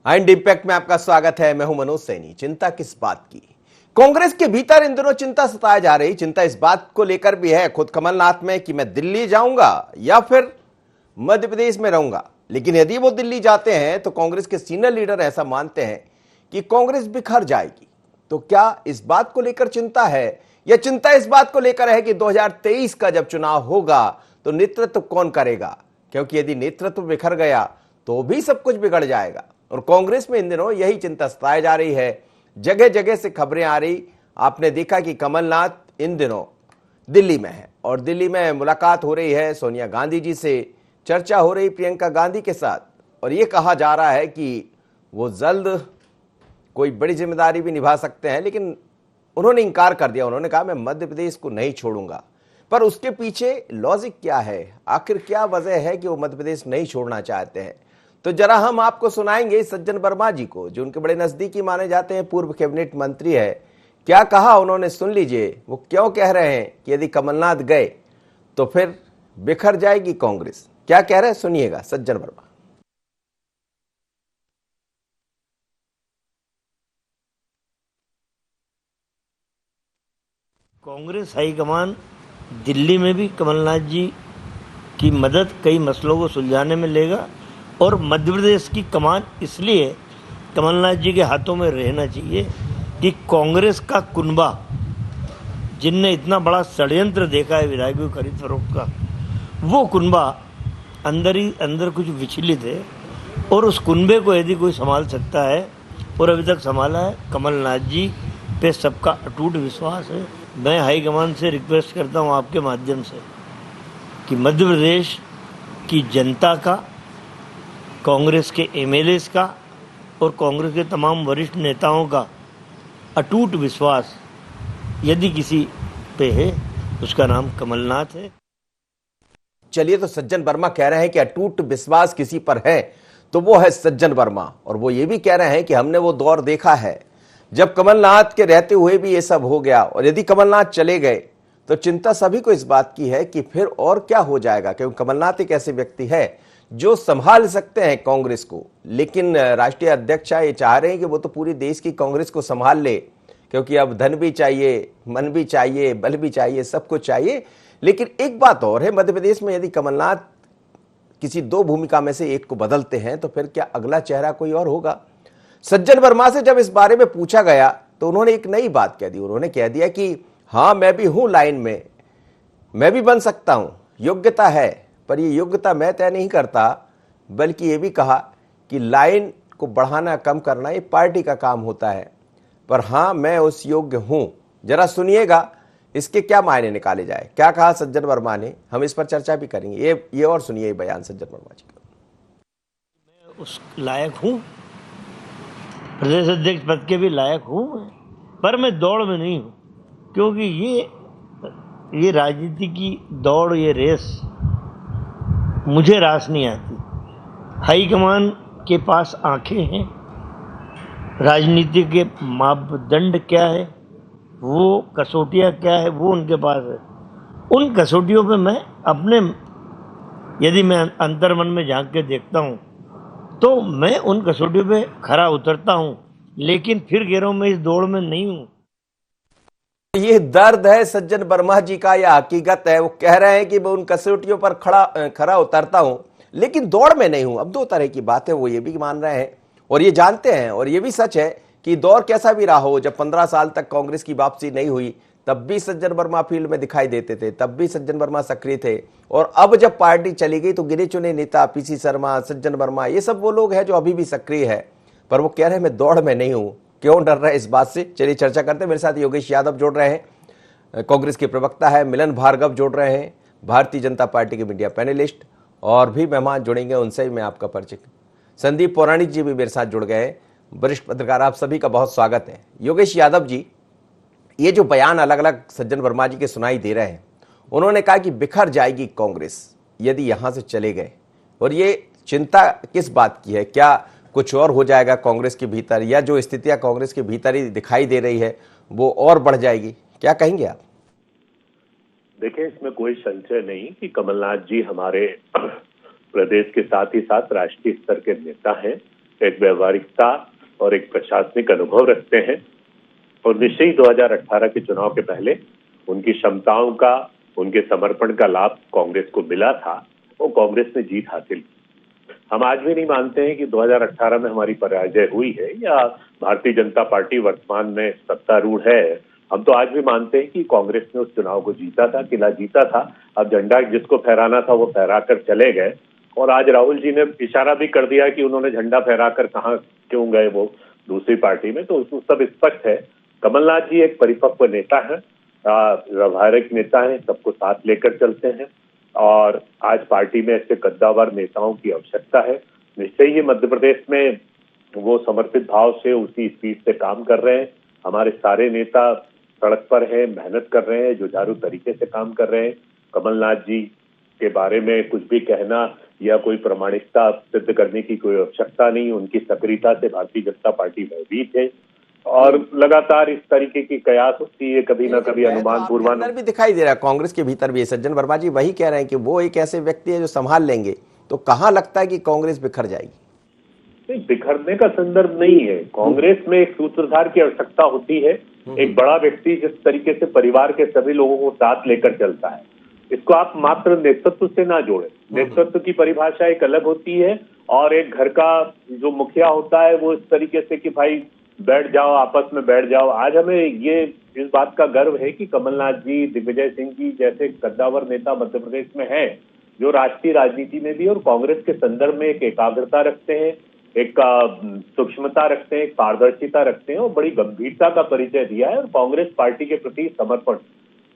And impact में आपका स्वागत है। मैं हूं मनोज सैनी। चिंता किस बात की? कांग्रेस के भीतर इन दिनों चिंता सताई जा रही। चिंता इस बात को लेकर भी है खुद कमलनाथ में कि मैं दिल्ली जाऊंगा या फिर मध्य प्रदेश में रहूंगा। लेकिन यदि वो दिल्ली जाते हैं तो कांग्रेस के सीनियर लीडर ऐसा मानते हैं कि कांग्रेस बिखर जाएगी। तो क्या इस बात को लेकर चिंता है या चिंता इस बात को लेकर है कि 2023 का जब चुनाव होगा तो नेतृत्व कौन करेगा? क्योंकि यदि नेतृत्व बिखर गया तो भी सब कुछ बिगड़ जाएगा। और कांग्रेस में इन दिनों यही चिंता सताई जा रही है। जगह जगह से खबरें आ रही। आपने देखा कि कमलनाथ इन दिनों दिल्ली में है और दिल्ली में मुलाकात हो रही है सोनिया गांधी जी से, चर्चा हो रही प्रियंका गांधी के साथ। और यह कहा जा रहा है कि वो जल्द कोई बड़ी जिम्मेदारी भी निभा सकते हैं, लेकिन उन्होंने इंकार कर दिया। उन्होंने कहा मैं मध्य प्रदेश को नहीं छोड़ूंगा। पर उसके पीछे लॉजिक क्या है? आखिर क्या वजह है कि वो मध्य प्रदेश नहीं छोड़ना चाहते हैं? तो जरा हम आपको सुनाएंगे सज्जन वर्मा जी को, जो उनके बड़े नजदीकी माने जाते हैं, पूर्व कैबिनेट मंत्री है। क्या कहा उन्होंने, सुन लीजिए। वो क्यों कह रहे हैं कि यदि कमलनाथ गए तो फिर बिखर जाएगी कांग्रेस। क्या कह रहे हैं सुनिएगा सज्जन वर्मा। कांग्रेस हाईकमान दिल्ली में भी कमलनाथ जी की मदद कई मसलों को सुलझाने में लेगा और मध्य प्रदेश की कमान इसलिए कमलनाथ जी के हाथों में रहना चाहिए कि कांग्रेस का कुनबा, जिनने इतना बड़ा षड्यंत्र देखा है विधायकों की खरीद फरोख्त का, वो कुनबा अंदर ही अंदर कुछ विचलित है। और उस कुनबे को यदि कोई संभाल सकता है और अभी तक संभाला है, कमलनाथ जी पे सबका अटूट विश्वास है। मैं हाईकमान से रिक्वेस्ट करता हूं आपके माध्यम से कि मध्य प्रदेश की जनता का, कांग्रेस के एमएलएस का और कांग्रेस के तमाम वरिष्ठ नेताओं का अटूट विश्वास यदि किसी पे है, उसका नाम कमलनाथ है। चलिए, तो सज्जन वर्मा कह रहे हैं कि अटूट विश्वास किसी पर है तो वो है सज्जन वर्मा। और वो ये भी कह रहे हैं कि हमने वो दौर देखा है जब कमलनाथ के रहते हुए भी ये सब हो गया, और यदि कमलनाथ चले गए तो चिंता सभी को इस बात की है कि फिर और क्या हो जाएगा। क्योंकि कमलनाथ एक ऐसे व्यक्ति है जो संभाल सकते हैं कांग्रेस को, लेकिन राष्ट्रीय अध्यक्ष ये चाह रहे हैं कि वो तो पूरी देश की कांग्रेस को संभाल ले, क्योंकि अब धन भी चाहिए, मन भी चाहिए, बल भी चाहिए, सब कुछ चाहिए। लेकिन एक बात और है, मध्य प्रदेश में यदि कमलनाथ किसी दो भूमिका में से एक को बदलते हैं तो फिर क्या अगला चेहरा कोई और होगा? सज्जन वर्मा से जब इस बारे में पूछा गया तो उन्होंने एक नई बात कह दी। उन्होंने कह दिया कि हाँ, मैं भी हूं लाइन में, मैं भी बन सकता हूं, योग्यता है। पर ये योग्यता मैं तय नहीं करता, बल्कि ये भी कहा कि लाइन को बढ़ाना कम करना ये पार्टी का काम होता है। पर हाँ, मैं उस योग्य हूं। जरा सुनिएगा इसके क्या मायने निकाले जाए। क्या कहा सज्जन वर्मा ने, हम इस पर चर्चा भी करेंगे। ये और सुनिए बयान सज्जन वर्मा जी का। मैं उस लायक हूं, प्रदेश अध्यक्ष पद के भी लायक हूं, पर मैं दौड़ में नहीं हूं। क्योंकि ये राजनीति की दौड़, ये रेस मुझे रास नहीं आती। हाईकमान के पास आंखें हैं, राजनीति के मापदंड क्या है, वो कसौटियाँ क्या है, वो उनके पास है। उन कसौटियों पे मैं अपने, यदि मैं अंतर्मन में झांक के देखता हूँ तो मैं उन कसौटियों पे खरा उतरता हूँ, लेकिन फिर कह रहा हूँ मैं इस दौड़ में नहीं हूँ। ये दर्द है सज्जन वर्मा जी का या हकीकत है? वो कह रहे हैं कि मैं उन कसौटियों पर खरा उतरता हूं, लेकिन दौड़ में नहीं हूं। अब दो तरह की बात है, वो ये भी मान रहे हैं और ये जानते हैं, और ये भी सच है कि दौर कैसा भी रहा हो, जब 15 साल तक कांग्रेस की वापसी नहीं हुई तब भी सज्जन वर्मा फील्ड में दिखाई देते थे, तब भी सज्जन वर्मा सक्रिय थे। और अब जब पार्टी चली गई तो गिने चुने नेता, पीसी शर्मा, सज्जन वर्मा, ये सब वो लोग हैं जो अभी भी सक्रिय है। पर वो कह रहे हैं मैं दौड़ में नहीं हूं। क्यों डर रहे हैं इस बात से? चलिए चर्चा करते हैं। मेरे साथ योगेश यादव जोड़ रहे हैं, कांग्रेस के प्रवक्ता है, मिलन भार्गव जोड़ रहे हैं, भारतीय जनता पार्टी के मीडिया पैनलिस्ट, और भी मेहमान जुड़ेंगे, उनसे भी मैं आपका परिचय। संदीप पौराणिक जी भी मेरे साथ जुड़ गए, वरिष्ठ पत्रकार। आप सभी का बहुत स्वागत है। योगेश यादव जी, ये जो बयान अलग अलग सज्जन वर्मा जी के सुनाई दे रहे हैं, उन्होंने कहा कि बिखर जाएगी कांग्रेस यदि यहां से चले गए, और ये चिंता किस बात की है? क्या कुछ और हो जाएगा कांग्रेस के भीतर, या जो स्थितियां कांग्रेस के भीतर ही दिखाई दे रही है वो और बढ़ जाएगी? क्या कहेंगे आप? देखिए, इसमें कोई संशय नहीं कि कमलनाथ जी हमारे प्रदेश के साथ ही साथ राष्ट्रीय स्तर के नेता हैं एक व्यवहारिकता और एक प्रशासनिक अनुभव रखते हैं और निश्चय ही 2018 के चुनाव के पहले उनकी क्षमताओं का, उनके समर्पण का लाभ कांग्रेस को मिला था और कांग्रेस ने जीत हासिल की। हम आज भी नहीं मानते हैं कि 2018 में हमारी पराजय हुई है या भारतीय जनता पार्टी वर्तमान में सत्तारूढ़ है। हम तो आज भी मानते हैं कि कांग्रेस ने उस चुनाव को जीता था, किला जीता था। अब झंडा जिसको फहराना था वो फहरा कर चले गए और आज राहुल जी ने इशारा भी कर दिया कि उन्होंने झंडा फहराकर कहाँ क्यों गए वो दूसरी पार्टी में, तो सब स्पष्ट है। कमलनाथ जी एक परिपक्व नेता है, व्यवहारिक नेता है, सबको साथ लेकर चलते हैं और आज पार्टी में ऐसे कद्दावर नेताओं की आवश्यकता है। निश्चय ही मध्य प्रदेश में वो समर्पित भाव से उसी स्पीड से काम कर रहे हैं। हमारे सारे नेता सड़क पर हैं, मेहनत कर रहे हैं, जुझारू तरीके से काम कर रहे हैं। कमलनाथ जी के बारे में कुछ भी कहना या कोई प्रामाणिकता सिद्ध करने की कोई आवश्यकता नहीं। उनकी सक्रियता से भारतीय जनता पार्टी भयभीत है और लगातार इस तरीके की कयास होती है, कभी ना कभी अनुमान पूर्वानुमान भी दिखाई दे रहा है। कांग्रेस के भीतर भी है। सज्जन वर्मा जी वही कह रहे हैं कि वो एक ऐसे व्यक्ति है जो संभाल लेंगे, तो कहाँ लगता है कि कांग्रेस बिखर जाएगी? नहीं, बिखरने का संदर्भ नहीं है। कांग्रेस में एक सूत्रधार की आवश्यकता होती है, एक बड़ा व्यक्ति जिस तरीके से परिवार के सभी लोगों को साथ लेकर चलता है। इसको आप मात्र नेतृत्व से ना जोड़े। नेतृत्व की परिभाषा एक अलग होती है और एक घर का जो मुखिया होता है वो इस तरीके से कि भाई बैठ जाओ, आपस में बैठ जाओ। आज हमें ये इस बात का गर्व है कि कमलनाथ जी, दिग्विजय सिंह जी जैसे कद्दावर नेता मध्य प्रदेश में हैं, जो राष्ट्रीय राजनीति में भी और कांग्रेस के संदर्भ में एक एकाग्रता रखते हैं, एक सूक्ष्मता रखते हैं, एक पारदर्शिता रखते हैं और बड़ी गंभीरता का परिचय दिया है। और कांग्रेस पार्टी के प्रति समर्पण,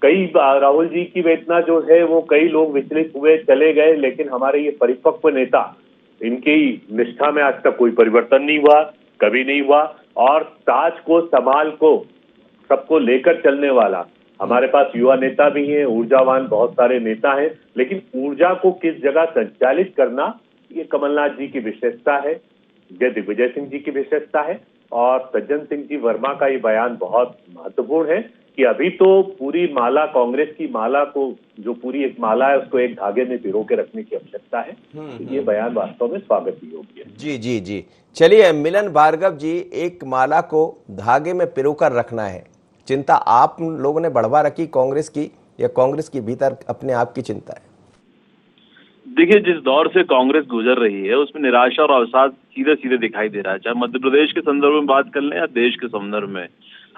कई राहुल जी की वेदना जो है वो कई लोग विचलित हुए, चले गए, लेकिन हमारे ये परिपक्व नेता, इनकी निष्ठा में आज तक कोई परिवर्तन नहीं हुआ, कभी नहीं हुआ। और ताज को, समाल को, सबको लेकर चलने वाला हमारे पास युवा नेता भी हैं, ऊर्जावान बहुत सारे नेता हैं, लेकिन ऊर्जा को किस जगह संचालित करना ये कमलनाथ जी की विशेषता है, ये दिग्विजय सिंह जी की विशेषता है। और सज्जन सिंह जी वर्मा का ये बयान बहुत महत्वपूर्ण है कि अभी तो पूरी माला, कांग्रेस की माला को, जो पूरी एक माला है उसको एक धागे में पिरो के रखने की आवश्यकता है। ये बयान वास्तव में स्वागत योग्य है। जी जी जी, चलिए मिलन भार्गव जी, एक माला को धागे में पिरो कर रखना है, चिंता आप लोगों ने बढ़वा रखी कांग्रेस की या कांग्रेस के भीतर अपने आप की चिंता है? देखिए, जिस दौर से कांग्रेस गुजर रही है उसमें निराशा और अवसाद सीधे सीधे दिखाई दे रहा है, चाहे मध्य प्रदेश के संदर्भ में बात कर लें या देश के संदर्भ में।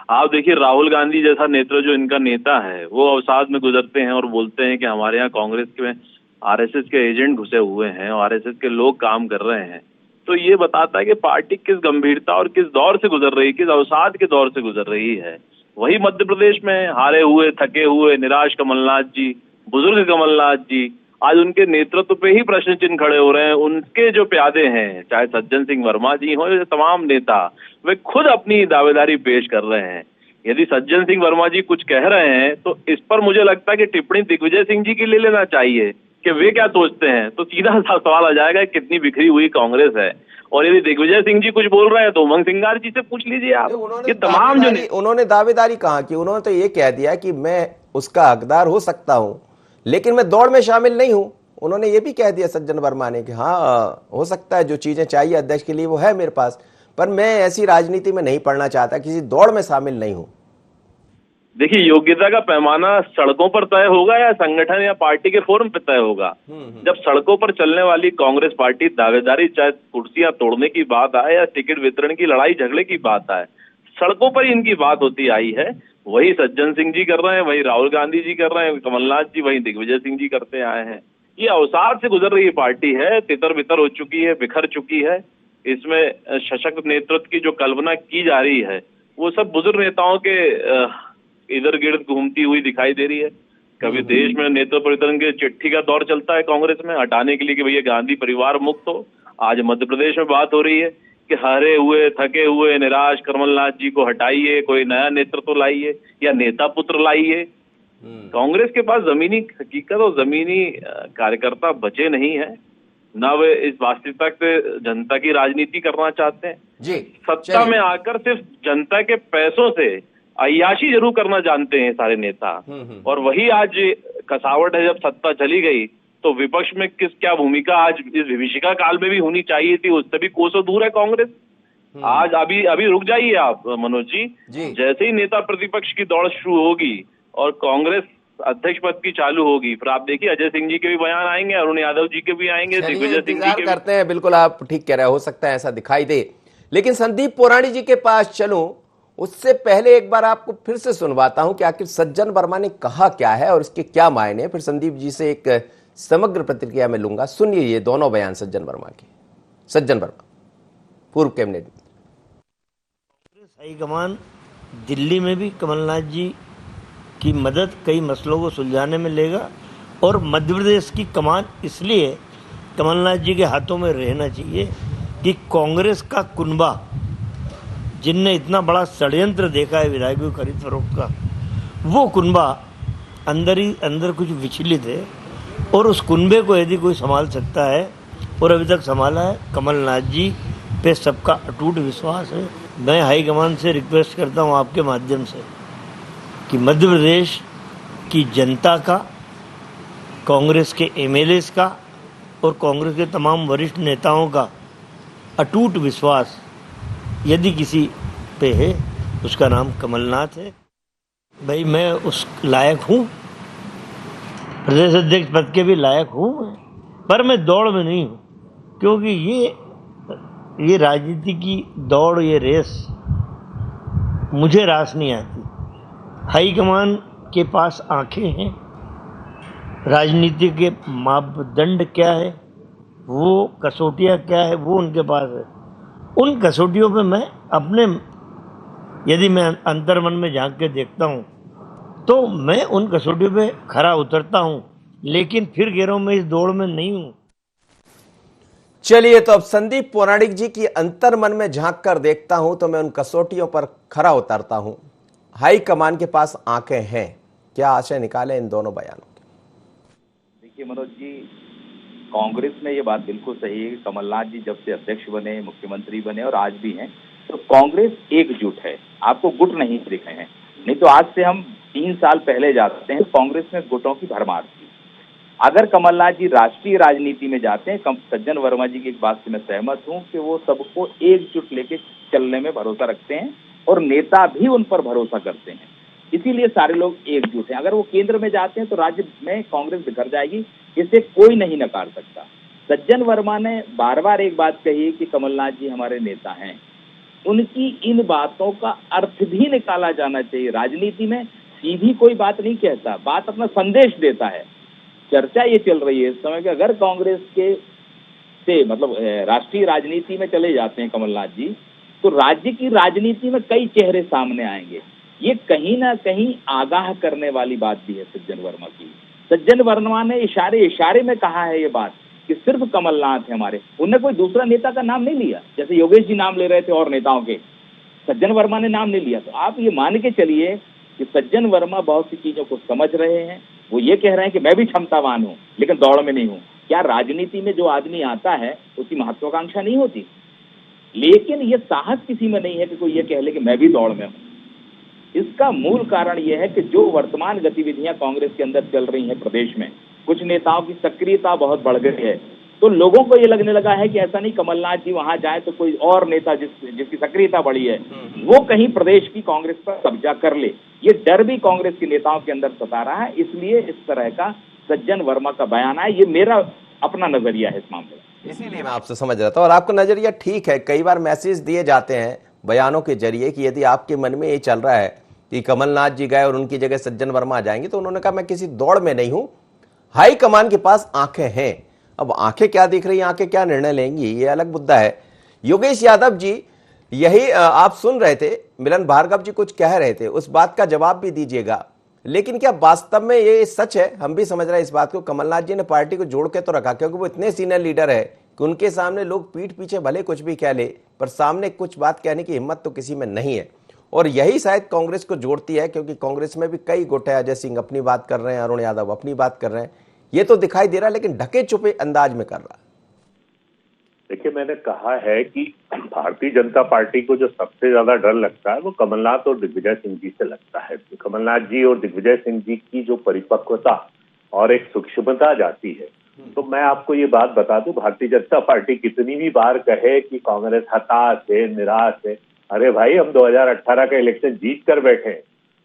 आप देखिए, राहुल गांधी जैसा नेता, जो इनका नेता है, वो अवसाद में गुजरते हैं और बोलते हैं कि हमारे यहाँ कांग्रेस में आरएसएस के एजेंट घुसे हुए हैं और आरएसएस के लोग काम कर रहे हैं। तो ये बताता है कि पार्टी किस गंभीरता और किस दौर से गुजर रही है, किस अवसाद के दौर से गुजर रही है। वही मध्य प्रदेश में हारे हुए, थके हुए, निराश कमलनाथ जी, बुजुर्ग कमलनाथ जी, आज उनके नेतृत्व पे ही प्रश्न चिन्ह खड़े हो रहे हैं। उनके जो प्यादे हैं, चाहे सज्जन सिंह वर्मा जी हो या तमाम नेता, वे खुद अपनी दावेदारी पेश कर रहे हैं। यदि सज्जन सिंह वर्मा जी कुछ कह रहे हैं तो इस पर मुझे लगता है कि टिप्पणी दिग्विजय सिंह जी की ले लेना चाहिए कि वे क्या सोचते हैं। तो सीधा सा सवाल आ जाएगा कितनी बिखरी हुई कांग्रेस है। और यदि दिग्विजय सिंह जी कुछ बोल रहे हैं तो उमंग सिंगार जी से पूछ लीजिए आप। ये तमाम जो उन्होंने दावेदारी कहा कि उन्होंने तो ये कह दिया कि मैं उसका हकदार हो सकता हूं लेकिन मैं दौड़ में शामिल नहीं हूं। उन्होंने ये भी कह दिया सज्जन वर्मा ने कि हाँ, हो सकता है जो चीजें चाहिए अध्यक्ष के लिए वो है मेरे पास, पर मैं ऐसी राजनीति में नहीं पड़ना चाहता, किसी दौड़ में शामिल नहीं हूं। देखिए, योग्यता का पैमाना सड़कों पर तय होगा या संगठन या पार्टी के फोरम पर तय होगा। जब सड़कों पर चलने वाली कांग्रेस पार्टी दावेदारी, चाहे कुर्सियां तोड़ने की बात आए या टिकट वितरण की लड़ाई झगड़े की बात आए, सड़कों पर इनकी बात होती आई है। वही सज्जन सिंह जी कर रहे हैं, वही राहुल गांधी जी कर रहे हैं, कमलनाथ जी, वही दिग्विजय सिंह जी करते आए हैं। ये अवसाद से गुजर रही पार्टी है, तितर बितर हो चुकी है, बिखर चुकी है। इसमें सशक्त नेतृत्व की जो कल्पना की जा रही है वो सब बुजुर्ग नेताओं के इधर गिर्द घूमती हुई दिखाई दे रही है। कभी देश में नेतृत्व परिवर्तन के चिट्ठी का दौर चलता है कांग्रेस में, हटाने के लिए कि भैया गांधी परिवार मुक्त हो। आज मध्य प्रदेश में बात हो रही है कि हारे हुए, थके हुए, निराश कमलनाथ जी को हटाइए, कोई नया नेतृत्व लाइए या नेता पुत्र लाइए। कांग्रेस के पास जमीनी हकीकत और जमीनी कार्यकर्ता बचे नहीं है, ना वे इस वास्तविकता से जनता की राजनीति करना चाहते हैं जी। सत्ता में आकर सिर्फ जनता के पैसों से अय्याशी जरूर करना जानते हैं सारे नेता। और वही आज कसावट है, जब सत्ता चली गई तो विपक्ष में क्या भूमिका आज इस विभीषिका काल में भी होनी चाहिए थी, उससे भी कोसों दूर है कांग्रेस। आज अभी रुक जाइए आप मनोज जी, जैसे ही नेता प्रतिपक्ष की दौड़ शुरू होगी और कांग्रेस अध्यक्ष पद की चालू होगी, फिर आप देखिए अजय सिंह जी के भी बयान आएंगे, अरुण यादव जी के भी आएंगे, दिग्विजय सिंह जी के भी। करते हैं, बिल्कुल आप ठीक कह रहे हैं, हो सकता है ऐसा दिखाई दे। लेकिन संदीप पुराणी जी के पास चलूं उससे पहले एक बार आपको फिर से सुनवाता हूं कि आखिर सज्जन वर्मा ने कहा क्या है और इसके क्या मायने, फिर संदीप जी से एक समग्र प्रतिक्रिया में लूंगा। सुनिए ये दोनों बयान सज्जन वर्मा के। सज्जन वर्मा, पूर्व कैबिनेट कांग्रेस हाईकमान दिल्ली में भी कमलनाथ जी की मदद कई मसलों को सुलझाने में लेगा और मध्य प्रदेश की कमान इसलिए कमलनाथ जी के हाथों में रहना चाहिए कि कांग्रेस का कुनबा, जिनने इतना बड़ा षड्यंत्र देखा है विधायकों की खरीद फरोख्त का, वो कुनबा अंदर ही अंदर कुछ विचलित है और उस कुनबे को यदि कोई संभाल सकता है और अभी तक संभाला है, कमलनाथ जी पे सबका अटूट विश्वास है। मैं हाईकमान से रिक्वेस्ट करता हूँ आपके माध्यम से कि मध्य प्रदेश की जनता का, कांग्रेस के एमएलएस का और कांग्रेस के तमाम वरिष्ठ नेताओं का अटूट विश्वास यदि किसी पे है, उसका नाम कमलनाथ है। भाई मैं उस लायक हूँ, प्रदेश अध्यक्ष पद के भी लायक हूँ, पर मैं दौड़ में नहीं हूँ, क्योंकि ये राजनीति की दौड़, ये रेस मुझे रास नहीं आती। हाईकमान के पास आंखें हैं, राजनीति के मापदंड क्या है, वो कसौटियाँ क्या है, वो उनके पास है। उन कसौटियों पे मैं अपने, यदि मैं अंतर्मन में झांक के देखता हूँ तो मैं उन कसौटियों पे खरा उतरता हूँ, लेकिन फिर कह रहा हूँ मैं इस दौड़ में नहीं हूँ। चलिए, तो अब संदीप पौराणिक जी की अंतर्मन में झांक कर देखता हूं तो मैं उन कसौटियों पर खरा उतरता हूं। हाई कमान के पास आंखें हैं, क्या आशय निकाले इन दोनों बयानों के? देखिए मनोज जी, कांग्रेस में ये बात बिल्कुल सही है कि कमलनाथ जी जब से अध्यक्ष बने, मुख्यमंत्री बने और आज भी हैं, तो कांग्रेस एकजुट है। आपको गुट नहीं दिख रहे हैं। नहीं तो आज से हम 3 साल पहले जाते हैं, कांग्रेस में गुटों की भरमार थी। अगर कमलनाथ जी राष्ट्रीय राजनीति में जाते हैं, सज्जन वर्मा जी की एक बात से मैं सहमत हूं कि वो सबको एकजुट लेके चलने में भरोसा रखते हैं और नेता भी उन पर भरोसा करते हैं, इसीलिए सारे लोग एकजुट हैं। अगर वो केंद्र में जाते हैं तो राज्य में कांग्रेस बिखर जाएगी, इसे कोई नहीं नकार सकता। सज्जन वर्मा ने बार बार एक बात कही कि कमलनाथ जी हमारे नेता हैं। उनकी इन बातों का अर्थ भी निकाला जाना चाहिए। राजनीति में सीधी कोई बात नहीं कहता, बात अपना संदेश देता है। चर्चा ये चल रही है इस समय कि अगर कांग्रेस के से मतलब राष्ट्रीय राजनीति में चले जाते हैं कमलनाथ जी, तो राज्य की राजनीति में कई चेहरे सामने आएंगे। ये कहीं ना कहीं आगाह करने वाली बात भी है सज्जन वर्मा की। सज्जन वर्मा ने इशारे में कहा है ये बात कि सिर्फ कमलनाथ है हमारे। उन्होंने कोई दूसरा नेता का नाम नहीं लिया, जैसे योगेश जी नाम ले रहे थे और नेताओं के, सज्जन वर्मा ने नाम नहीं लिया। तो आप ये मान के चलिए कि सज्जन वर्मा बहुत सी चीजों को समझ रहे हैं। वो ये कह रहे हैं कि मैं भी क्षमतावान हूँ लेकिन दौड़ में नहीं हूँ। क्या राजनीति में जो आदमी आता है उसकी महत्वाकांक्षा नहीं होती? लेकिन ये साहस किसी में नहीं है कि कोई ये कह ले कि मैं भी दौड़ में हूँ। इसका मूल कारण यह है कि जो वर्तमान गतिविधियां कांग्रेस के अंदर चल रही हैं प्रदेश में, कुछ नेताओं की सक्रियता बहुत बढ़ गई है, तो लोगों को ये लगने लगा है कि ऐसा नहीं कमलनाथ जी वहां जाए तो कोई और नेता जिसकी सक्रियता बढ़ी है वो कहीं प्रदेश की कांग्रेस पर कब्जा कर ले। ये डर भी कांग्रेस के नेताओं के अंदर सता रहा है, इसलिए इस तरह का सज्जन वर्मा का बयान है। ये मेरा अपना नजरिया है इस मामले में, इसीलिए मैं आपसे समझ रहा था। और आपका नजरिया ठीक है। कई बार मैसेज दिए जाते हैं बयानों के जरिए कि यदि आपके मन में ये चल रहा है कि कमलनाथ जी गए और उनकी जगह सज्जन वर्मा आ जाएंगे, तो उन्होंने कहा मैं किसी दौड़ में नहीं हूं, हाई कमान के पास आंखें हैं। अब आंखें क्या दिख रही हैं, आंखें क्या निर्णय लेंगी, ये अलग मुद्दा है। योगेश यादव जी, यही आप सुन रहे थे, मिलन भार्गव जी कुछ कह रहे थे, उस बात का जवाब भी दीजिएगा। लेकिन क्या वास्तव में ये सच है? हम भी समझ रहे हैं इस बात को, कमलनाथ जी ने पार्टी को जोड़ के तो रखा, क्योंकि वो इतने सीनियर लीडर है कि उनके सामने लोग पीठ पीछे भले कुछ भी कह ले, पर सामने कुछ बात कहने की हिम्मत तो किसी में नहीं है। और यही शायद कांग्रेस को जोड़ती है, क्योंकि कांग्रेस में भी कई गुट है। अजय सिंह अपनी बात कर रहे हैं, अरुण यादव अपनी बात कर रहे हैं, ये तो दिखाई दे रहा है, लेकिन ढके छुपे अंदाज में कर रहा है। देखिए, मैंने कहा है कि भारतीय जनता पार्टी को जो सबसे ज्यादा डर लगता है वो कमलनाथ और दिग्विजय सिंह जी से लगता है। तो कमलनाथ जी और दिग्विजय सिंह जी की जो परिपक्वता और एक सूक्ष्मता जाती है, तो मैं आपको ये बात बता दूं, भारतीय जनता पार्टी कितनी भी बार कहे कि कांग्रेस हताश है, निराश है, अरे भाई हम 2018 का इलेक्शन जीत कर बैठे हैं।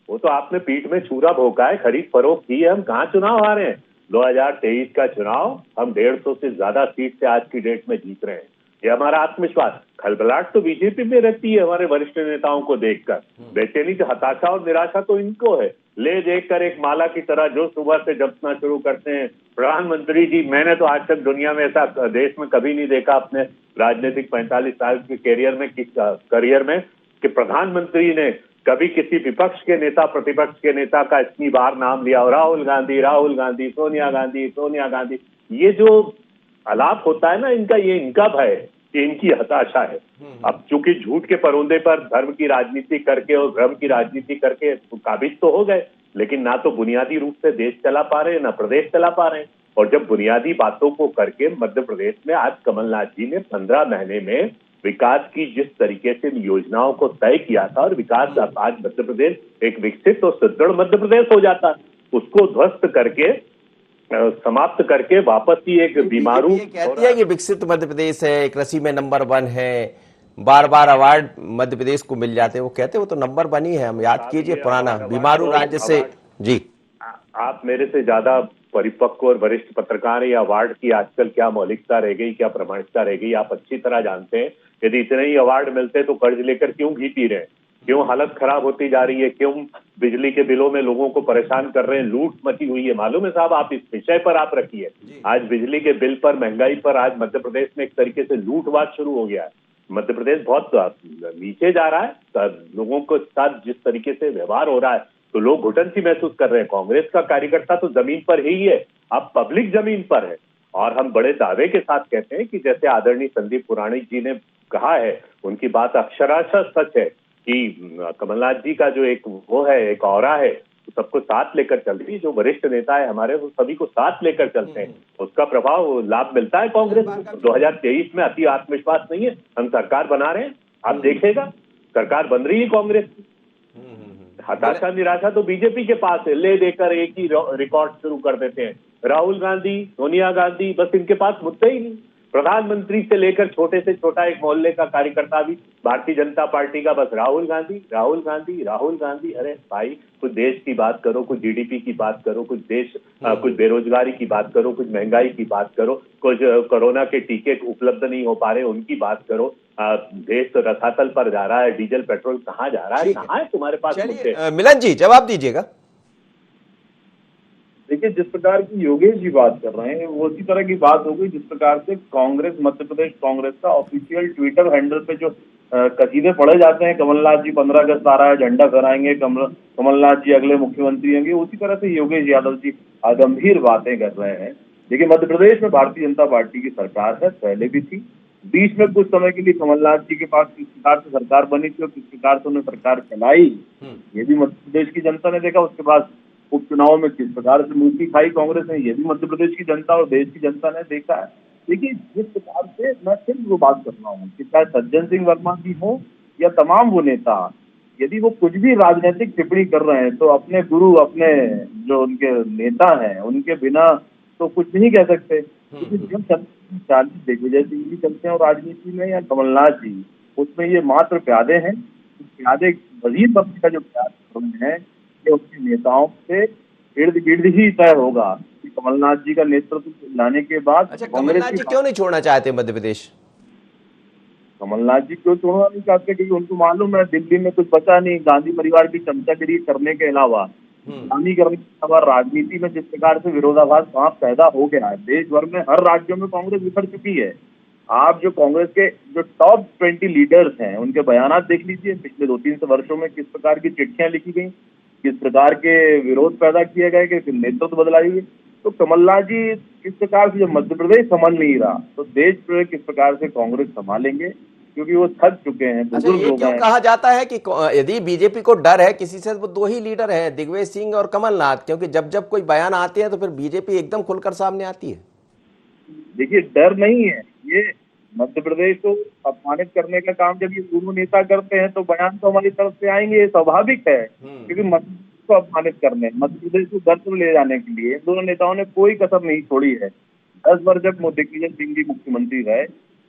वो तो आपने पीठ में छुरा भोंका है, खरीद फरोख्त की है, हम कहाँ चुनाव हारे हैं। 2023 का चुनाव हम 150 से ज्यादा सीट से आज की डेट में जीत रहे हैं। ये हमारा आत्मविश्वास। खलबलाहट तो बीजेपी में रहती है हमारे वरिष्ठ नेताओं को देखकर, बेचैनी, हताशा और निराशा तो इनको है। ले देखकर एक माला की तरह जो सुबह से जपना शुरू करते हैं, प्रधानमंत्री जी, मैंने तो आज तक दुनिया में ऐसा देश में कभी नहीं देखा अपने राजनीतिक 45 साल के करियर में कि प्रधानमंत्री ने कभी किसी विपक्ष के नेता, प्रतिपक्ष के नेता का इतनी बार नाम लिया। राहुल गांधी, सोनिया गांधी, ये जो आलाप होता है ना इनका, ये इनका भय है, ये इनकी हताशा है। अब चूंकि झूठ के परोंदे पर धर्म की राजनीति करके और भ्रम की राजनीति करके काबिज तो हो गए, लेकिन ना तो बुनियादी रूप से देश चला पा रहे हैं, ना प्रदेश चला पा रहे हैं। और जब बुनियादी बातों को करके मध्य प्रदेश में आज कमलनाथ जी ने 15 महीने में विकास की जिस तरीके से योजनाओं को तय किया था, और विकास आज मध्य प्रदेश एक विकसित और सुदृढ़ मध्य प्रदेश हो जाता, उसको ध्वस्त करके, समाप्त करके वापस ही एक बीमारू कहती है कि विकसित मध्य प्रदेश है, कृषि में नंबर 1 है, बार बार अवार्ड मध्य प्रदेश को मिल जाते हैं। वो कहते हैं वो तो नंबर 1 ही है, हम याद कीजिए पुराना बीमारू राज्य से। जी, आप मेरे से ज्यादा परिपक्व और वरिष्ठ पत्रकार हैं। अवार्ड की आजकल क्या मौलिकता रह गई, क्या प्रामाणिकता रह गई, आप अच्छी तरह जानते हैं। यदि इतने ही अवार्ड मिलते तो कर्ज लेकर क्यों घी पी रहे हैं, क्यों हालत खराब होती जा रही है, क्यों बिजली के बिलों में लोगों को परेशान कर रहे हैं, लूट मची हुई है। मालूम है साहब, आप इस विषय पर आप रखिए, आज बिजली के बिल पर, महंगाई पर आज मध्य प्रदेश में एक तरीके से लूटवाद शुरू हो गया है। मध्य प्रदेश बहुत नीचे जा रहा है, लोगों के साथ जिस तरीके से व्यवहार हो रहा है तो लोग घुटन सी महसूस कर रहे हैं। कांग्रेस का कार्यकर्ता तो जमीन पर ही है, अब पब्लिक जमीन पर है। और हम बड़े दावे के साथ कहते हैं कि जैसे आदरणीय संदीप पुराणिक जी ने कहा है, उनकी बात अक्षरशः सच है कि कमलनाथ जी का जो एक वो है, एक ऑरा है, तो सबको साथ लेकर चल रही है। जो वरिष्ठ नेता है हमारे, वो सभी को साथ लेकर चलते हैं, उसका प्रभाव लाभ मिलता है कांग्रेस को। 2023 में अति आत्मविश्वास नहीं है, हम सरकार बना रहे हैं, आप देखिएगा सरकार बन रही है कांग्रेस की। हताशा निराशा तो बीजेपी के पास है, ले देकर एक ही रिकॉर्ड शुरू कर देते हैं। राहुल गांधी, सोनिया गांधी, बस इनके पास मुद्दे ही नहीं। प्रधानमंत्री से लेकर छोटे से छोटा एक मोहल्ले का कार्यकर्ता भी भारतीय जनता पार्टी का बस राहुल गांधी। अरे भाई, कुछ देश की बात करो, कुछ जीडीपी की बात करो, कुछ बेरोजगारी की बात करो, कुछ महंगाई की बात करो, कुछ कोरोना के टीके उपलब्ध नहीं हो पा रहे उनकी बात करो। देश तो रसातल पर जा रहा है, डीजल पेट्रोल कहाँ जा रहा है, कहाँ है तुम्हारे पास मुद्दे? मिलन जी जवाब दीजिएगा। देखिए, जिस प्रकार की योगेश जी बात कर रहे हैं वो उसी तरह की बात हो गई जिस प्रकार से कांग्रेस, मध्य प्रदेश कांग्रेस का ऑफिशियल ट्विटर हैंडल पे जो कसीदे पढ़े जाते हैं, कमलनाथ जी 15 अगस्त आ रहा है, झंडा फहराएंगे, कमलनाथ जी अगले मुख्यमंत्री होंगे, उसी तरह से योगेश यादव जी गंभीर बातें कर रहे हैं। देखिए, मध्य प्रदेश में भारतीय जनता पार्टी की सरकार है, पहले भी थी। बीच में कुछ समय के लिए कमलनाथ जी के पास किस प्रकार से सरकार बनी थी और किस प्रकार से उन्हें सरकार चलाई, ये भी मध्य प्रदेश की जनता ने देखा। उसके बाद उपचुनाव में किस प्रकार से मूर्ति खाई कांग्रेस ने, ये भी मध्य प्रदेश की जनता और देश की जनता ने देखा है। देखिए, जिस प्रकार से मैं सिर्फ वो बात कर रहा हूँ कि चाहे सज्जन सिंह वर्मा जी हो या तमाम वो नेता, यदि वो कुछ भी राजनीतिक टिप्पणी कर रहे हैं तो अपने गुरु, अपने जो उनके नेता हैं, उनके बिना तो कुछ नहीं कह सकते। जब 40 दिग्विजय सिंह भी चलते हैं और राजनीति में, या कमलनाथ जी, उसमें ये मात्र प्यादे हैं। प्यादे वजीर पद का जो प्याद है ये उसके नेताओं से इर्द गिर्द ही तय होगा कि कमलनाथ जी का नेतृत्व लाने के बाद। अच्छा, कमलनाथ जी क्यों नहीं छोड़ना चाहते मध्य प्रदेश? कमलनाथ जी क्यों छोड़ना नहीं चाहते? क्योंकि उनको मालूम है दिल्ली में कुछ बचा नहीं गांधी परिवार की चमचागिरी करने के अलावा, करने के अलावा राजनीति में जिस प्रकार से विरोधाभास वहां पैदा हो गया है। देश भर में हर राज्यों में कांग्रेस बिखर चुकी है। आप जो कांग्रेस के जो टॉप 20 लीडर्स हैं उनके बयानात देख लीजिए, पिछले 2-3 वर्षों में किस प्रकार की चिट्ठियां लिखी गई, किस प्रकार के विरोध पैदा किए गए, कि नेतृत्व बदलाई हुई। तो कमलनाथ जी किस प्रकार से जब मध्य प्रदेश संभाल नहीं रहा तो देश पर किस प्रकार से कांग्रेस संभालेंगे, क्योंकि वो थक चुके हैं, बुजुर्ग हो गए हैं। कहा जाता है कि यदि बीजेपी को डर है किसी से, वो 2 ही लीडर हैं, दिग्विजय सिंह और कमलनाथ, क्योंकि जब जब कोई बयान आते हैं तो फिर बीजेपी एकदम खुलकर सामने आती है। देखिए, डर नहीं है, ये मध्य प्रदेश को अपमानित करने का काम जब ये दोनों नेता करते हैं तो बयान तो हमारी तरफ से आएंगे, ये स्वाभाविक है। क्योंकि मध्य प्रदेश को अपमानित करने, मध्य प्रदेश को गर्त में ले जाने के लिए इन दोनों नेताओं ने कोई कसर नहीं छोड़ी है। 10 वर्ष जब दिग्विजय सिंह जी मुख्यमंत्री रहे,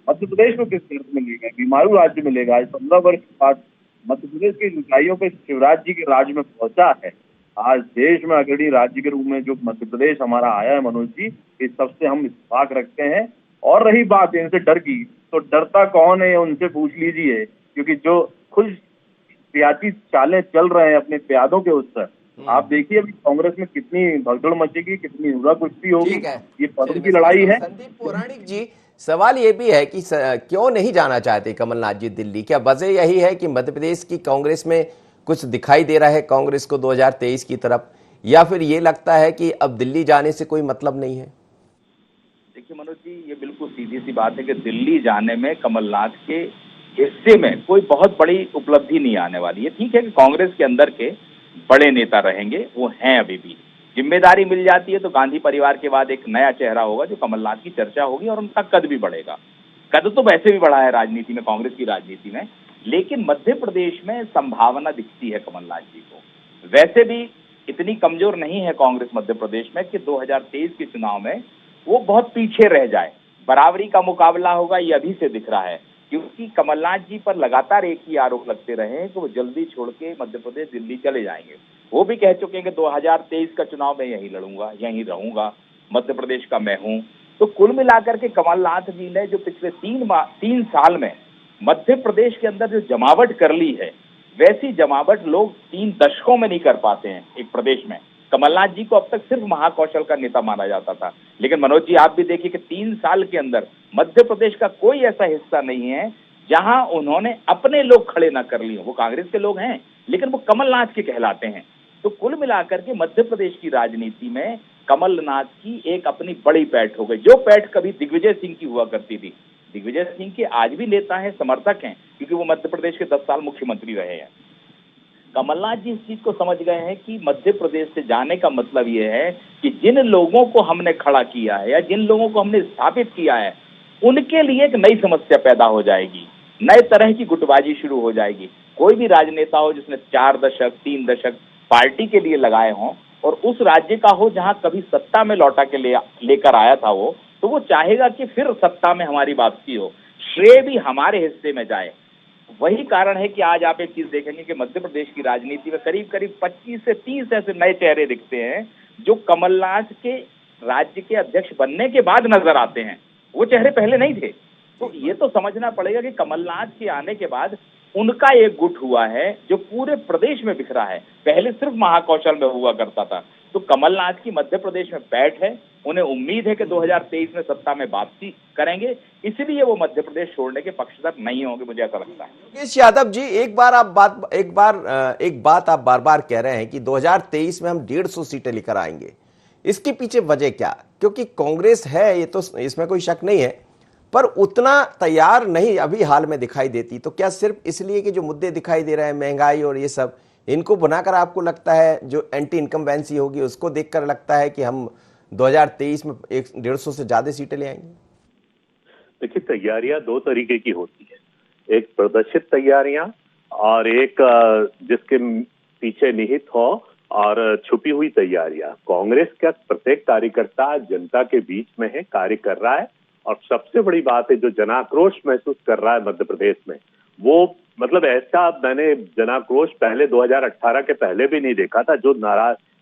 मध्य प्रदेश को किस शर्त में ले गए? बीमारू राज्य में ले गए। आज 15 वर्ष बाद मध्य प्रदेश की ऊंचाइयों पे शिवराज जी के राज में पहुंचा है। आज देश में अग्रणी राज्य के रूप में जो मध्य प्रदेश हमारा आया है मनोज जी, इस सबसे हम इत्तेफाक रखते हैं। और रही बात इनसे डर की, तो डरता कौन है उनसे पूछ लीजिए, क्योंकि जो खुद सियासी चालें चल रहे हैं अपने प्यादों के उस पर, आप देखिए अभी कांग्रेस में कितनी भगदड़ मचेगी, कितनी हुआ कुश्ती होगी। ठीक है, ये पदों की लड़ाई है। संदीप पौराणिक जी, सवाल ये भी है कि क्यों नहीं जाना चाहते कमलनाथ जी दिल्ली? क्या वजह यही है कि मध्य प्रदेश की कांग्रेस में कुछ दिखाई दे रहा है कांग्रेस को 2023 की तरफ, या फिर ये लगता है कि अब दिल्ली जाने से कोई मतलब नहीं है? देखिए मनोज जी, ये बिल्कुल सीधी सी बात है कि दिल्ली जाने में कमलनाथ के हिस्से में कोई बहुत बड़ी उपलब्धि नहीं आने वाली है। ठीक है कि कांग्रेस के अंदर के बड़े नेता रहेंगे, वो हैं अभी भी। जिम्मेदारी मिल जाती है तो गांधी परिवार के बाद एक नया चेहरा होगा जो कमलनाथ की चर्चा होगी और उनका कद भी बढ़ेगा। कद तो वैसे भी बढ़ा है राजनीति में, कांग्रेस की राजनीति में, लेकिन मध्य प्रदेश में संभावना दिखती है कमलनाथ जी को। वैसे भी इतनी कमजोर नहीं है कांग्रेस मध्य प्रदेश में कि 2023 के चुनाव में वो बहुत पीछे रह जाए। बराबरी का मुकाबला होगा, ये अभी से दिख रहा है, क्योंकि कमलनाथ जी पर लगातार एक ही आरोप लगते रहे हैं कि वो जल्दी छोड़ के मध्य प्रदेश दिल्ली चले जाएंगे। वो भी कह चुके हैं कि 2023 का चुनाव मैं यहीं लड़ूंगा, यहीं रहूंगा, मध्य प्रदेश का मैं हूं। तो कुल मिलाकर के कमलनाथ जी ने जो पिछले 3 साल में मध्य प्रदेश के अंदर जो जमावट कर ली है, वैसी जमावट लोग 3 दशकों में नहीं कर पाते हैं एक प्रदेश में। कमलनाथ जी को अब तक सिर्फ महाकौशल का नेता माना जाता था, लेकिन मनोज जी आप भी देखिए कि 3 साल के अंदर मध्य प्रदेश का कोई ऐसा हिस्सा नहीं है जहां उन्होंने अपने लोग खड़े ना कर लिए। वो कांग्रेस के लोग हैं, लेकिन वो कमलनाथ के कहलाते हैं। तो कुल मिलाकर के मध्य प्रदेश की राजनीति में कमलनाथ की एक अपनी बड़ी पैठ हो गई, जो पैठ कभी दिग्विजय सिंह की हुआ करती थी। दिग्विजय सिंह के आज भी नेता हैं, समर्थक हैं, क्योंकि वो मध्य प्रदेश के 10 साल मुख्यमंत्री रहे हैं। कमलनाथ जी इस चीज को समझ गए हैं कि मध्य प्रदेश से जाने का मतलब ये है कि जिन लोगों को हमने खड़ा किया है या जिन लोगों को हमने स्थापित किया है, उनके लिए एक नई समस्या पैदा हो जाएगी, नए तरह की गुटबाजी शुरू हो जाएगी। कोई भी राजनेता हो जिसने 4 दशक 3 दशक पार्टी के लिए लगाए हों और उस राज्य का हो जहां कभी सत्ता में लौटा के लेकर आया था वो, तो वो चाहेगा कि फिर सत्ता में हमारी वापसी हो, श्रेय भी हमारे हिस्से में जाए। वही कारण है कि आज आप एक चीज देखेंगे कि मध्य प्रदेश की राजनीति में करीब करीब 25 से 30 ऐसे नए चेहरे दिखते हैं जो कमलनाथ के राज्य के अध्यक्ष बनने के बाद नजर आते हैं। वो चेहरे पहले नहीं थे। तो ये तो समझना पड़ेगा कि कमलनाथ के आने के बाद उनका एक गुट हुआ है जो पूरे प्रदेश में बिखरा है। पहले सिर्फ महाकौशल में हुआ करता था। तो कमलनाथ की मध्य प्रदेश में बैठ है, उन्हें उम्मीद है कि 2023 में सत्ता में वापसी करेंगे, इसलिए वो मध्य प्रदेश छोड़ने के पक्षधर नहीं होंगे, मुझे ऐसा लगता है। योगेश यादव जी, एक बात आप बार बार कह रहे हैं कि 2023 में हम 150 सीटें लेकर आएंगे। इसके पीछे वजह क्या? क्योंकि कांग्रेस है, ये तो इसमें कोई शक नहीं है, पर उतना तैयार नहीं अभी हाल में दिखाई देती। तो क्या सिर्फ इसलिए कि जो मुद्दे दिखाई दे रहे हैं, महंगाई और ये सब, इनको बनाकर आपको लगता है जो एंटी इनकम्बेंसी होगी उसको देखकर लगता है कि हम 2023 में 150 से ज्यादा सीटें ले आएंगे? देखिए, तैयारियां 2 तरीके की होती है। एक प्रदर्शित तैयारियां और एक जिसके पीछे निहित हो और छुपी हुई तैयारियां। कांग्रेस का प्रत्येक कार्यकर्ता जनता के बीच में है, कार्य कर रहा है। और सबसे बड़ी बात है, जो जनाक्रोश महसूस कर रहा है मध्य प्रदेश में, वो मतलब ऐसा मैंने जनाक्रोश पहले 2018 के पहले भी नहीं देखा था, जो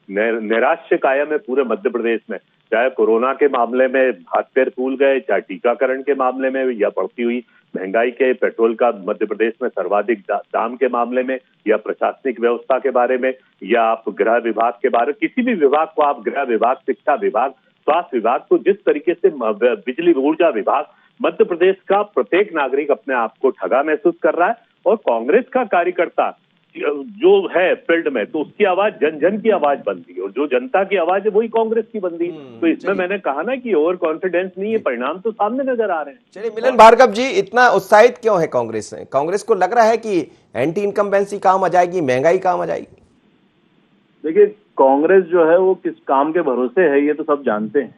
नैराश्य कायम है पूरे मध्य प्रदेश में। चाहे कोरोना के मामले में हाथ पैर फूल गए, चाहे टीकाकरण के मामले में, या बढ़ती हुई महंगाई के, पेट्रोल का मध्य प्रदेश में सर्वाधिक दाम के मामले में, या प्रशासनिक व्यवस्था के बारे में, या आप गृह विभाग के बारे में, किसी भी विभाग को आप, गृह विभाग, शिक्षा विभाग, स्वास्थ्य विभाग, तो जिस तरीके से बिजली ऊर्जा विभाग, मध्य प्रदेश का प्रत्येक नागरिक अपने आप को ठगा महसूस कर रहा है। और कांग्रेस का कार्यकर्ता जो है फील्ड में, तो उसकी आवाज जन जन की आवाज बनती है, और जो जनता की आवाज है वही कांग्रेस की बनती है। तो इसमें मैंने कहा ना कि ओवर कॉन्फिडेंस नहीं है, परिणाम तो सामने नजर आ रहे हैं। चलिए, मिलन भार्गव जी, इतना उत्साहित क्यों है कांग्रेस से? कांग्रेस को लग रहा है कि एंटी इनकम्बेंसी काम आ जाएगी, महंगाई काम आ जाएगी? देखिए, कांग्रेस जो है वो किस काम के भरोसे है ये तो सब जानते हैं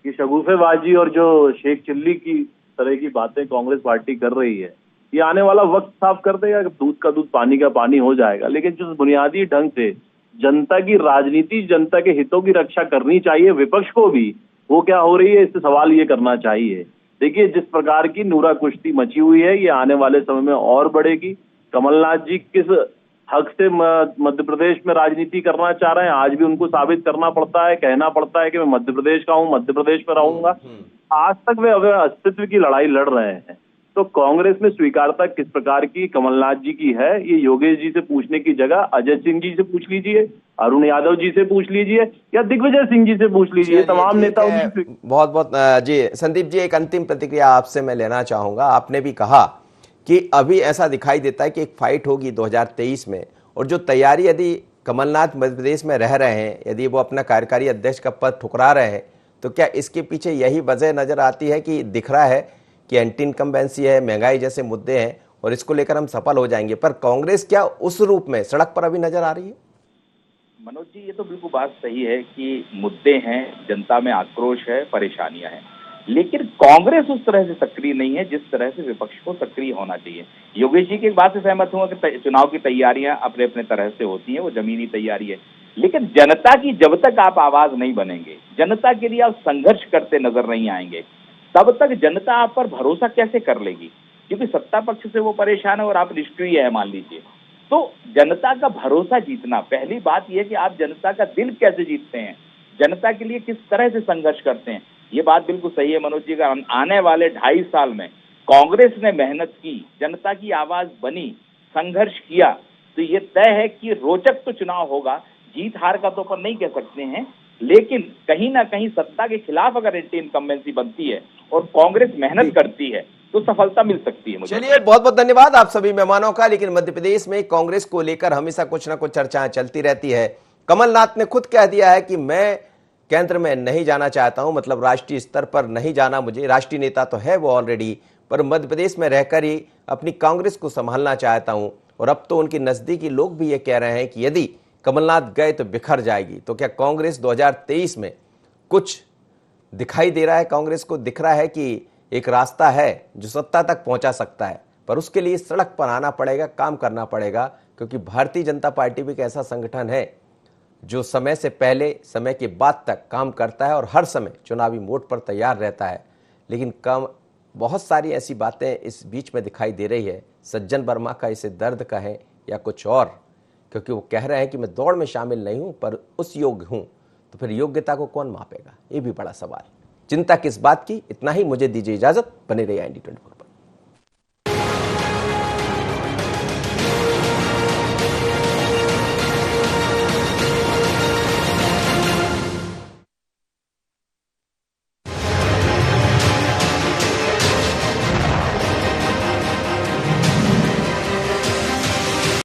कि शगुफेबाजी और जो शेख चिल्ली की तरह की बातें कांग्रेस पार्टी कर रही है, ये आने वाला वक्त साफ कर देगा। दूध का दूध, पानी का पानी हो जाएगा। लेकिन जो बुनियादी ढंग से जनता की राजनीति, जनता के हितों की रक्षा करनी चाहिए विपक्ष को भी, वो क्या हो रही है, इससे सवाल ये करना चाहिए। देखिए, जिस प्रकार की नूरा कुश्ती मची हुई है, ये आने वाले समय में और बढ़ेगी। कमलनाथ जी किस हक से मध्य प्रदेश में राजनीति करना चाह रहे हैं, आज भी उनको साबित करना पड़ता है, कहना पड़ता है कि मैं मध्य प्रदेश का हूं, मध्य प्रदेश में रहूंगा। आज तक वे अस्तित्व की लड़ाई लड़ रहे हैं। तो कांग्रेस में स्वीकारता किस प्रकार की कमलनाथ जी की है, ये योगेश जी से पूछने की जगह अजय सिंह जी से पूछ लीजिए, अरुण यादव जी से पूछ लीजिए, या दिग्विजय सिंह जी से पूछ लीजिए। तमाम नेता बहुत बहुत जी संदीप जी, एक अंतिम प्रतिक्रिया आपसे मैं लेना चाहूंगा। आपने भी कहा कि अभी ऐसा दिखाई देता है कि एक फाइट होगी 2023 में, और जो तैयारी यदि कमलनाथ मध्य प्रदेश में रह रहे हैं, यदि वो अपना कार्यकारी अध्यक्ष का पद ठुकरा रहे हैं, तो क्या इसके पीछे यही वजह नजर आती है कि दिख रहा है कि एंटी इनकम्बेंसी है, महंगाई जैसे मुद्दे हैं और इसको लेकर हम सफल हो जाएंगे, पर कांग्रेस क्या उस रूप में सड़क पर अभी नजर आ रही है? मनोज जी, ये तो बिल्कुल बात सही है कि मुद्दे हैं, जनता में आक्रोश है, परेशानियां हैं, लेकिन कांग्रेस उस तरह से सक्रिय नहीं है जिस तरह से विपक्ष को सक्रिय होना चाहिए। योगेश जी की एक बात से सहमत हूं कि चुनाव की तैयारियां अपने अपने तरह से होती हैं, वो जमीनी तैयारी है, लेकिन जनता की जब तक आप आवाज नहीं बनेंगे, जनता के लिए आप संघर्ष करते नजर नहीं आएंगे, तब तक जनता आप पर भरोसा कैसे कर लेगी? क्योंकि सत्ता पक्ष से वो परेशान है और आप निष्क्रिय है मान लीजिए। तो जनता का भरोसा जीतना, पहली बात यह कि आप जनता का दिल कैसे जीतते हैं, जनता के लिए किस तरह से संघर्ष करते हैं, ये बात बिल्कुल सही है मनोज जी। का आने वाले 2.5 साल में कांग्रेस ने मेहनत की, जनता की आवाज बनी, संघर्ष किया, तो ये तय है कि रोचक तो चुनाव होगा। जीत हार का तो अपन नहीं कह सकते हैं, लेकिन कहीं ना कहीं सत्ता के खिलाफ अगर एंटी इनकम्बेंसी बनती है और कांग्रेस मेहनत करती है तो सफलता मिल सकती है मुझे। चलिए, बहुत बहुत धन्यवाद आप सभी मेहमानों का। लेकिन मध्य प्रदेश में कांग्रेस को लेकर हमेशा कुछ ना कुछ चर्चाएं चलती रहती है। कमलनाथ ने खुद कह दिया है कि मैं केंद्र में नहीं जाना चाहता हूं, मतलब राष्ट्रीय स्तर पर नहीं जाना, मुझे राष्ट्रीय नेता तो है वो ऑलरेडी, पर मध्य प्रदेश में रहकर ही अपनी कांग्रेस को संभालना चाहता हूं। और अब तो उनके नजदीकी लोग भी ये कह रहे हैं कि यदि कमलनाथ गए तो बिखर जाएगी। तो क्या कांग्रेस 2023 में कुछ दिखाई दे रहा है? कांग्रेस को दिख रहा है कि एक रास्ता है जो सत्ता तक पहुंचा सकता है, पर उसके लिए सड़क पर आना पड़ेगा, काम करना पड़ेगा, क्योंकि भारतीय जनता पार्टी भी एक ऐसा संगठन है जो समय से पहले, समय के बाद तक काम करता है और हर समय चुनावी मोड पर तैयार रहता है। लेकिन बहुत सारी ऐसी बातें इस बीच में दिखाई दे रही है। सज्जन वर्मा का इसे दर्द कहें या कुछ और, क्योंकि वो कह रहे हैं कि मैं दौड़ में शामिल नहीं हूं पर उस योग्य हूं, तो फिर योग्यता को कौन मापेगा? ये भी बड़ा सवाल। चिंता किस बात की? इतना ही, मुझे दीजिए इजाजत। बने रहिए IND 24।